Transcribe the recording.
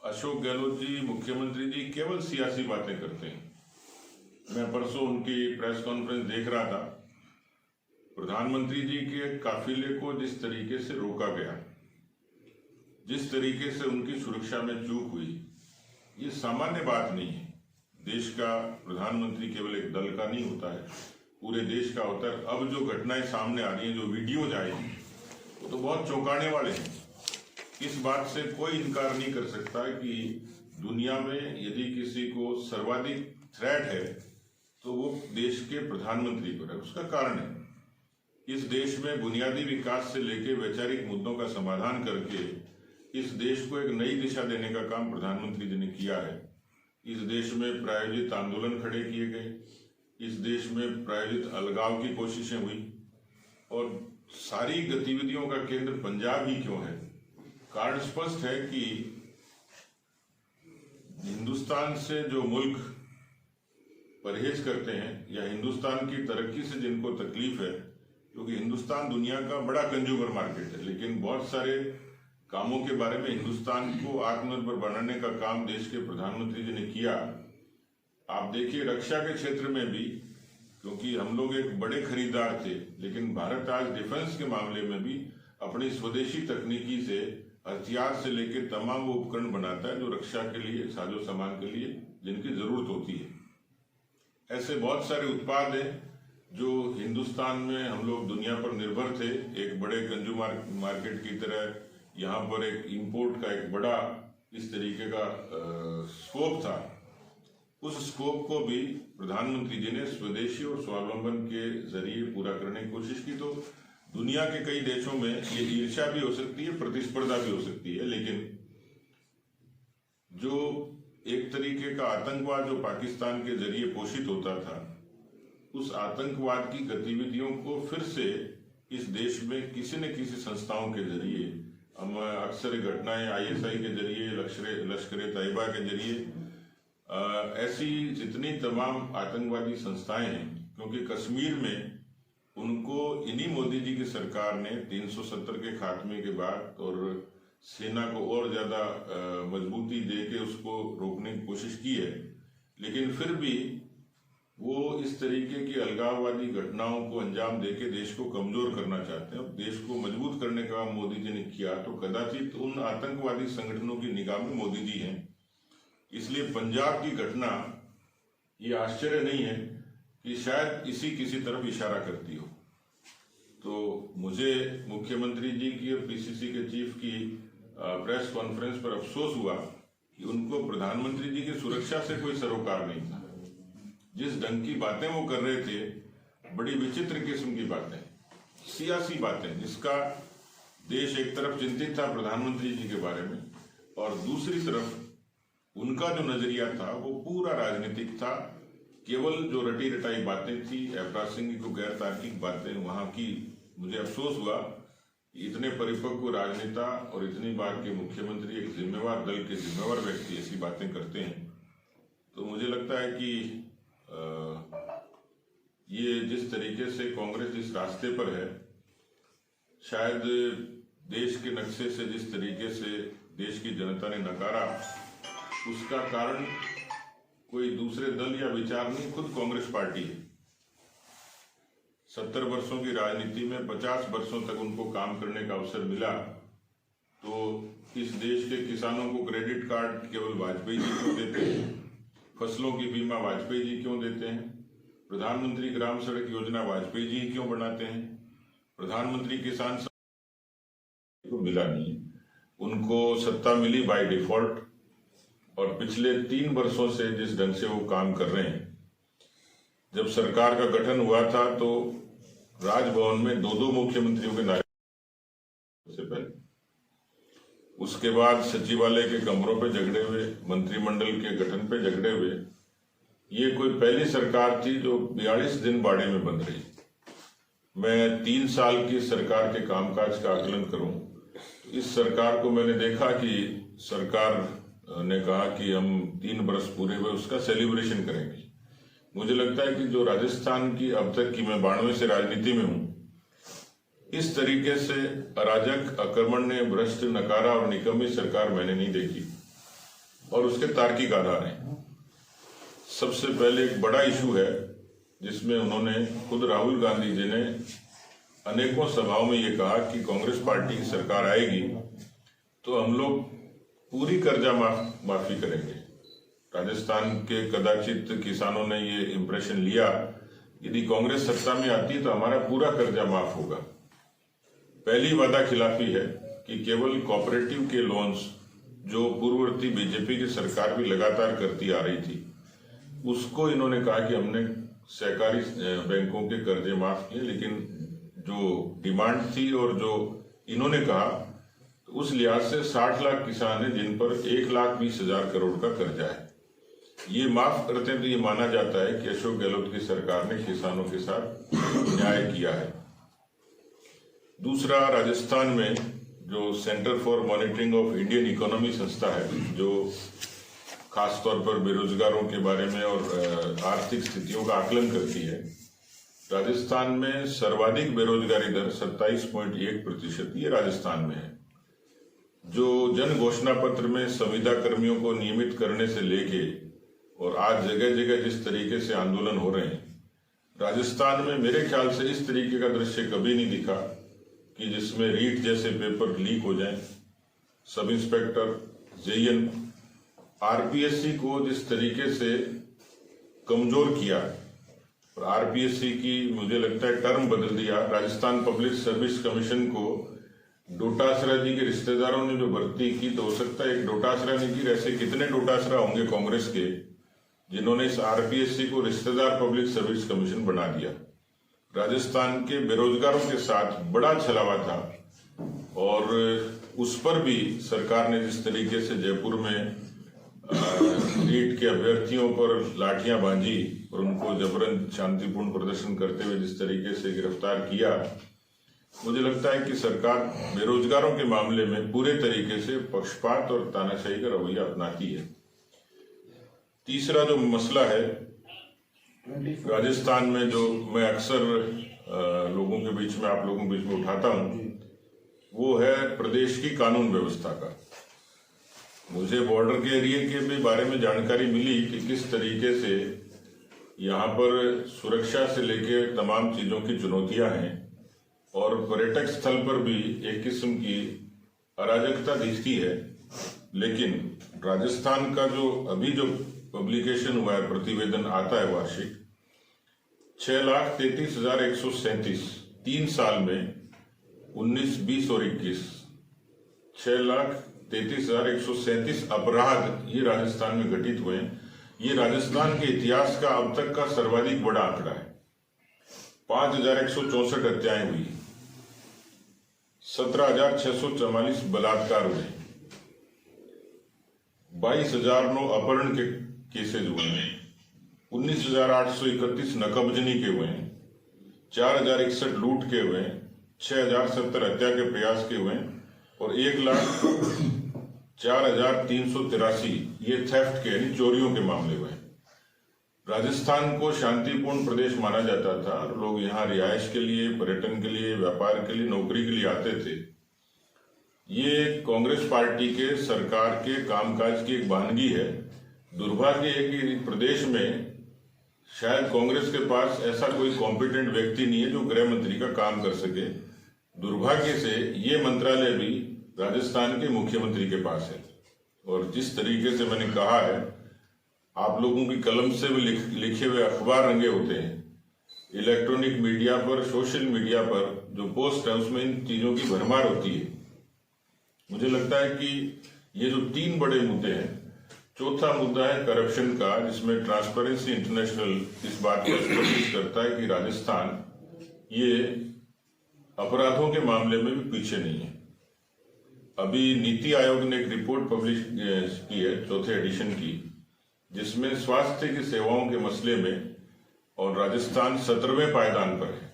अशोक गहलोत जी, मुख्यमंत्री जी केवल सियासी बातें करते हैं। मैं परसों उनकी प्रेस कॉन्फ्रेंस देख रहा था। प्रधानमंत्री जी के काफिले को जिस तरीके से रोका गया, जिस तरीके से उनकी सुरक्षा में चूक हुई, ये सामान्य बात नहीं है। देश का प्रधानमंत्री केवल एक दल का नहीं होता है, पूरे देश का होता है। अब जो घटनाएं सामने आ रही हैं, जो वीडियोज आए हैं, वो तो बहुत चौंकाने वाले हैं। इस बात से कोई इनकार नहीं कर सकता कि दुनिया में यदि किसी को सर्वाधिक थ्रेट है तो वो देश के प्रधानमंत्री पर है। उसका कारण है इस देश में बुनियादी विकास से लेकर वैचारिक मुद्दों का समाधान करके इस देश को एक नई दिशा देने का काम प्रधानमंत्री जी ने किया है। इस देश में प्रायोजित आंदोलन खड़े किए गए, इस देश में प्रायोजित अलगाव की कोशिशें हुई, और सारी गतिविधियों का केंद्र पंजाब ही क्यों है? कारण स्पष्ट है कि हिंदुस्तान से जो मुल्क परहेज करते हैं या हिंदुस्तान की तरक्की से जिनको तकलीफ है, क्योंकि हिंदुस्तान दुनिया का बड़ा कंज्यूमर मार्केट है, लेकिन बहुत सारे कामों के बारे में हिंदुस्तान को आत्मनिर्भर बनाने का काम देश के प्रधानमंत्री जी ने किया। आप देखिए रक्षा के क्षेत्र में भी, क्योंकि हम लोग एक बड़े खरीदार थे, लेकिन भारत आज डिफेंस के मामले में भी अपनी स्वदेशी तकनीकी से हथियार से लेकर तमाम वो उपकरण बनाता है जो रक्षा के लिए, साजो सामान के लिए जिनकी जरूरत होती है। ऐसे बहुत सारे उत्पाद हैं जो हिंदुस्तान में हम लोग दुनिया पर निर्भर थे। एक बड़े कंज्यूमर मार्केट की तरह यहाँ पर एक इंपोर्ट का एक बड़ा इस तरीके का स्कोप था। उस स्कोप को भी प्रधानमंत्री जी ने स्वदेशी और स्वावलंबन के जरिए पूरा करने की कोशिश की। तो दुनिया के कई देशों में ये ईर्ष्या भी हो सकती है, प्रतिस्पर्धा भी हो सकती है, लेकिन जो एक तरीके का आतंकवाद जो पाकिस्तान के जरिए पोषित होता था, उस आतंकवाद की गतिविधियों को फिर से इस देश में किसी न किसी संस्थाओं के जरिए, हम अक्सर घटनाएं आईएसआई के जरिए, लश्कर तैयबा के जरिए, ऐसी जितनी तमाम आतंकवादी संस्थाएं हैं, क्योंकि कश्मीर में उनको इन्हीं मोदी जी की सरकार ने 370 के खात्मे के बाद और सेना को और ज्यादा मजबूती दे के उसको रोकने की कोशिश की है, लेकिन फिर भी वो इस तरीके की अलगाववादी घटनाओं को अंजाम देके देश को कमजोर करना चाहते हैं। देश को मजबूत करने का मोदी जी ने किया, तो कदाचित उन आतंकवादी संगठनों की निगाह में मोदी जी हैं। इसलिए पंजाब की घटना ये आश्चर्य नहीं है कि शायद इसी किसी तरफ इशारा करती हो। तो मुझे मुख्यमंत्री जी की और पीसीसी के चीफ की प्रेस कॉन्फ्रेंस पर अफसोस हुआ कि उनको प्रधानमंत्री जी की सुरक्षा से कोई सरोकार नहीं था। जिस ढंग की बातें वो कर रहे थे, बड़ी विचित्र किस्म की बातें, सियासी बातें, जिसका देश एक तरफ चिंतित था प्रधानमंत्री जी के बारे में, और दूसरी तरफ उनका जो नजरिया था वो पूरा राजनीतिक था। केवल जो रटी रटाई बातें थी, अप्रासंगिक को गैर तार्किक बातें वहां की। मुझे अफसोस हुआ कि इतने परिपक्व राजनेता और इतनी बार के मुख्यमंत्री, एक जिम्मेवार दल के जिम्मेवार व्यक्ति ऐसी बातें करते हैं। तो मुझे लगता है कि ये जिस तरीके से कांग्रेस जिस रास्ते पर है, शायद देश के नक्शे से जिस तरीके से देश की जनता ने नकारा, उसका कारण कोई दूसरे दल या विचार नहीं, खुद कांग्रेस पार्टी है। 70 वर्षों की राजनीति में 50 वर्षों तक उनको काम करने का अवसर मिला, तो इस देश के किसानों को क्रेडिट कार्ड केवल वाजपेयी जी क्यों देते हैं? फसलों की बीमा वाजपेयी जी क्यों देते हैं? प्रधानमंत्री ग्राम सड़क योजना वाजपेयी जी क्यों बनाते हैं? प्रधानमंत्री किसान को मिला नहीं, उनको सत्ता मिली बाय डिफॉल्ट। और पिछले 3 वर्षों से जिस ढंग से वो काम कर रहे हैं, जब सरकार का गठन हुआ था तो राजभवन में 2-2 मुख्यमंत्रियों के नारे से पहले, उसके बाद सचिवालय के कमरों पे झगड़े हुए, मंत्रिमंडल के गठन पे झगड़े हुए। ये कोई पहली सरकार थी जो 42 दिन बाड़े में बंद रही। मैं 3 साल की सरकार के कामकाज का आकलन करूं, तो इस सरकार को मैंने देखा कि सरकार ने कहा कि हम 3 वर्ष पूरे हुए, उसका सेलिब्रेशन करेंगे। मुझे लगता है कि जो राजस्थान की अब तक की, मैं 92 से राजनीति में हूं, इस तरीके से अराजक, अकर्मण्य, भ्रष्ट, नकारा और निकम्मी सरकार मैंने नहीं देखी। और उसके तार्किक आधार हैं। सबसे पहले एक बड़ा इशू है जिसमें उन्होंने खुद राहुल गांधी जी ने अनेकों सभाओं में ये कहा कि कांग्रेस पार्टी की सरकार आएगी तो हम लोग पूरी कर्जा माफी करेंगे। राजस्थान के कदाचित किसानों ने ये इम्प्रेशन लिया, यदि कांग्रेस सत्ता में आती है तो हमारा पूरा कर्जा माफ होगा। पहली वादा खिलाफी है कि केवल कोऑपरेटिव के लोन्स जो पूर्ववर्ती बीजेपी की सरकार भी लगातार करती आ रही थी, उसको इन्होंने कहा कि हमने सहकारी बैंकों के कर्जे माफ किए, लेकिन जो डिमांड थी और जो इन्होंने कहा तो उस लिहाज से 60 लाख किसान हैं जिन पर 1,20,000 करोड़ का कर्जा है। ये माफ करते हैं तो ये माना जाता है कि अशोक गहलोत की सरकार ने किसानों के साथ न्याय किया है। दूसरा, राजस्थान में जो centre for monitoring of Indian economy संस्था है, जो खासतौर पर बेरोजगारों के बारे में और आर्थिक स्थितियों का आकलन करती है, राजस्थान में सर्वाधिक बेरोजगारी दर 27.1% ये राजस्थान में है। जो जन घोषणा पत्र में संविदा कर्मियों को नियमित करने से लेके और आज जगह जगह जिस तरीके से आंदोलन हो रहे हैं, राजस्थान में मेरे ख्याल से इस तरीके का दृश्य कभी नहीं दिखा कि जिसमें रीट जैसे पेपर लीक हो जाएं। सब इंस्पेक्टर, जेईएन, आरपीएससी को जिस तरीके से कमजोर किया, और आरपीएससी की मुझे लगता है टर्म बदल दिया। राजस्थान पब्लिक सर्विस कमीशन को डोटासरा जी के रिश्तेदारों ने जो भर्ती की, तो हो सकता है एक डोटासरा ने की, ऐसे कितने डोटासरा होंगे कांग्रेस के जिन्होंने इस आरपीएससी को रिश्तेदार पब्लिक सर्विस कमीशन बना दिया। राजस्थान के बेरोजगारों के साथ बड़ा छलावा था और उस पर भी सरकार ने जिस तरीके से जयपुर में नीट के अभ्यर्थियों पर लाठियां बांधी और उनको जबरन शांतिपूर्ण प्रदर्शन करते हुए जिस तरीके से गिरफ्तार किया, मुझे लगता है कि सरकार बेरोजगारों के मामले में पूरे तरीके से पक्षपात और तानाशाही का रवैया अपनाती है। तीसरा जो मसला है राजस्थान में, जो मैं अक्सर लोगों के बीच में, आप लोगों के बीच में उठाता हूं, वो है प्रदेश की कानून व्यवस्था का। मुझे बॉर्डर के एरिया के भी बारे में जानकारी मिली कि किस तरीके से यहाँ पर सुरक्षा से लेके तमाम चीजों की चुनौतियां हैं और पर्यटक स्थल पर भी एक किस्म की अराजकता दिखती है। लेकिन राजस्थान का जो अभी जो पब्लिकेशन हुआ है, प्रतिवेदन आता है वार्षिक, 6,33,137 3 साल में 19, 20 और 21 6,33,137 अपराध ये राजस्थान में घटित हुए हैं। ये राजस्थान के इतिहास का अब तक का सर्वाधिक बड़ा आंकड़ा है। 5,164 हत्याएं हुई, 17,644 बलात्कार हुए, 22,009 अपहरण के केसेज हुए हैं, 19,831 नकबजनी के हुए हैं, 4,061 लूट के हुए हैं, 6,070 हत्या के प्रयास के हुए हैं और 1,04,383 ये थेफ्ट के यानी चोरियों के मामले हुए। राजस्थान को शांतिपूर्ण प्रदेश माना जाता था। लोग यहाँ रिहायश के लिए, पर्यटन के लिए, व्यापार के लिए, नौकरी के लिए आते थे। ये कांग्रेस पार्टी के सरकार के कामकाज की एक वानगी है। दुर्भाग्य है कि प्रदेश में शायद कांग्रेस के पास ऐसा कोई कॉम्पिटेंट व्यक्ति नहीं है जो गृह मंत्री का काम कर सके। दुर्भाग्य से ये मंत्रालय भी राजस्थान के मुख्यमंत्री के पास है और जिस तरीके से मैंने कहा है, आप लोगों की कलम से भी लिखे हुए अखबार रंगे होते हैं। इलेक्ट्रॉनिक मीडिया पर, सोशल मीडिया पर जो पोस्ट है उसमें इन चीजों की भरमार होती है। मुझे लगता है कि ये जो 3 बड़े मुद्दे हैं, चौथा मुद्दा है करप्शन का, जिसमें ट्रांसपेरेंसी इंटरनेशनल इस बात को स्पष्ट करता है कि राजस्थान ये अपराधों के मामले में भी पीछे नहीं है। अभी नीति आयोग ने एक रिपोर्ट पब्लिश की है, 4थे एडिशन की, जिसमें स्वास्थ्य की सेवाओं के मसले में और राजस्थान 17वें पायदान पर है।